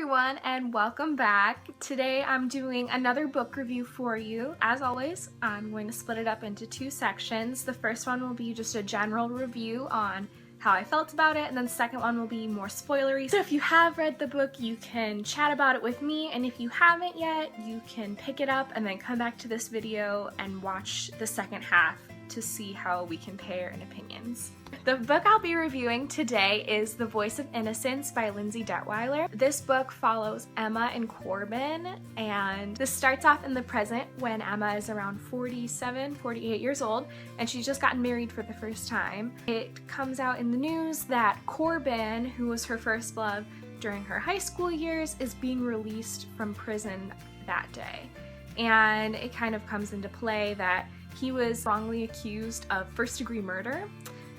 everyone, and welcome back. Today I'm doing another book review for you. As always, I'm going to split it up into two sections. The first one will be just a general review on how I felt about it, and then the second one will be more spoilery. So if you have read the book, you can chat about it with me, and if you haven't yet, you can pick it up and then come back to this video and watch the second half to see how we compare in opinions. The book I'll be reviewing today is The Voice of Innocence by Lindsay Detwiler. This book follows Emma and Corbin, and this starts off in the present when Emma is around 47, 48 years old, and she's just gotten married for the first time. It comes out in the news that Corbin, who was her first love during her high school years, is being released from prison that day. And it kind of comes into play that he was wrongly accused of first-degree murder.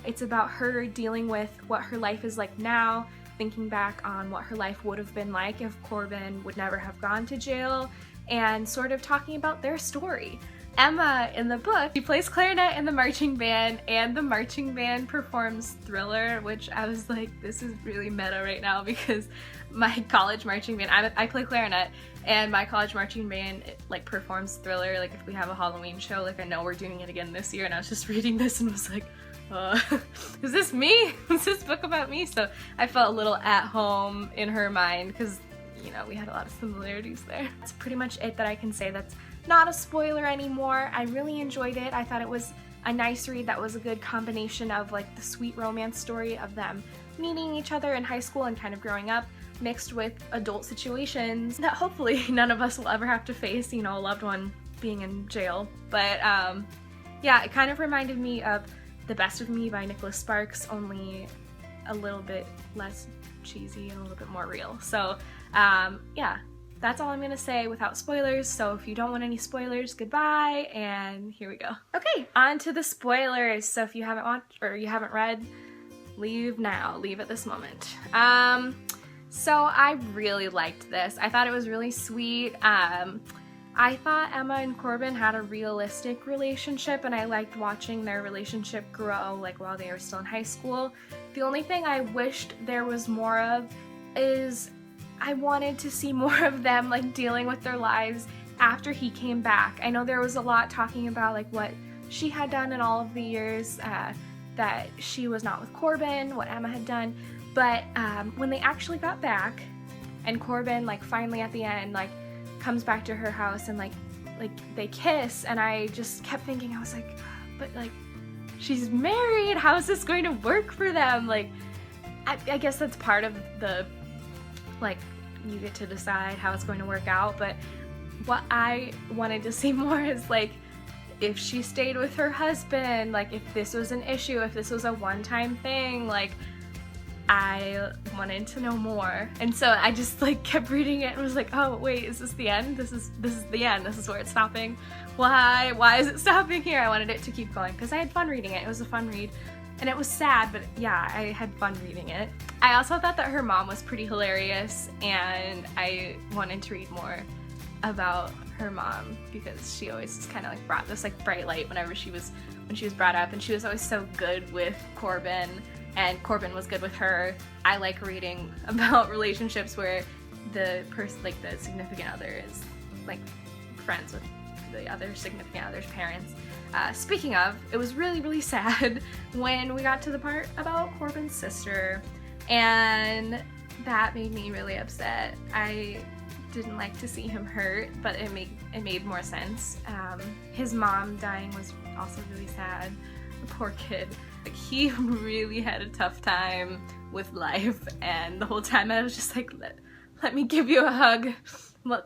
It's about her dealing with what her life is like now, thinking back on what her life would have been like if Corbin would never have gone to jail, and sort of talking about their story. Emma, in the book, she plays clarinet in the marching band, and the marching band performs Thriller, which I was like, this is really meta right now because my college marching band, I play clarinet, and my college marching band performs Thriller. Like if we have a Halloween show, like I know we're doing it again this year, and I was just reading this and was like, is this me? Is this book about me? So I felt a little at home in her mind because, you know, we had a lot of similarities there. That's pretty much it that I can say. That's not a spoiler anymore. I really enjoyed it. I thought it was a nice read that was a good combination of like the sweet romance story of them meeting each other in high school and kind of growing up, mixed with adult situations that hopefully none of us will ever have to face, you know, a loved one being in jail. But yeah, it kind of reminded me of The Best of Me by Nicholas Sparks, only a little bit less cheesy and a little bit more real. So yeah, that's all I'm gonna say without spoilers. So if you don't want any spoilers, goodbye, and here we go. Okay, on to the spoilers. So if you haven't watched or you haven't read, leave now, leave at this moment. So I really liked this. I thought it was really sweet. I thought Emma and Corbin had a realistic relationship, and I liked watching their relationship grow like while they were still in high school. The only thing I wished there was more of is I wanted to see more of them like dealing with their lives after he came back. I know there was a lot talking about like what she had done in all of the years that she was not with Corbin, what Emma had done, but when they actually got back and Corbin like finally at the end like comes back to her house and like they kiss, and I just kept thinking, I was like, but like she's married, how is this going to work for them? Like I guess that's part of the like you get to decide how it's going to work out, but what I wanted to see more is like if she stayed with her husband, like if this was an issue, if this was a one-time thing, like I wanted to know more. And so I just like kept reading it and was like, oh wait, is this the end? This is the end. This is where it's stopping. Why is it stopping here? I wanted it to keep going because I had fun reading it. It was a fun read. And it was sad, but yeah, I had fun reading it. I also thought that her mom was pretty hilarious, and I wanted to read more about her mom because she always just kind of like brought this like bright light when she was brought up, and she was always so good with Corbin, and Corbin was good with her. I like reading about relationships where the person, like the significant other, is like friends with the other significant other's parents. Speaking of, it was really, really sad when we got to the part about Corbin's sister, and that made me really upset. I didn't like to see him hurt, but it made more sense. His mom dying was also really sad. The poor kid. Like, he really had a tough time with life, and the whole time I was just like, let me give you a hug.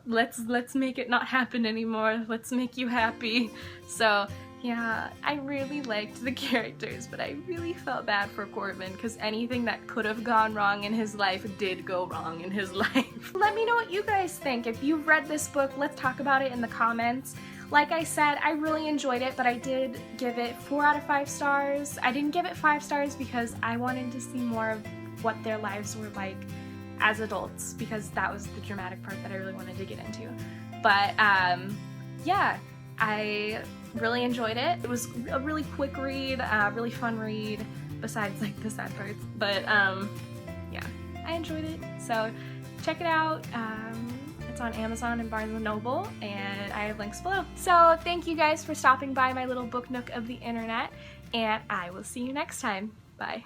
Let's make it not happen anymore. Let's make you happy. So yeah, I really liked the characters, but I really felt bad for Corbin because anything that could have gone wrong in his life did go wrong in his life. Let me know what you guys think. If you've read this book, let's talk about it in the comments. Like I said, I really enjoyed it, but I did give it 4 out of 5 stars. I didn't give it 5 stars because I wanted to see more of what their lives were like as adults, because that was the dramatic part that I really wanted to get into. But yeah, I really enjoyed it. It was a really quick read, really fun read, besides like the sad parts. But yeah, I enjoyed it. So check it out. It's on Amazon and Barnes & Noble, and I have links below. So thank you guys for stopping by my little book nook of the internet, and I will see you next time. Bye.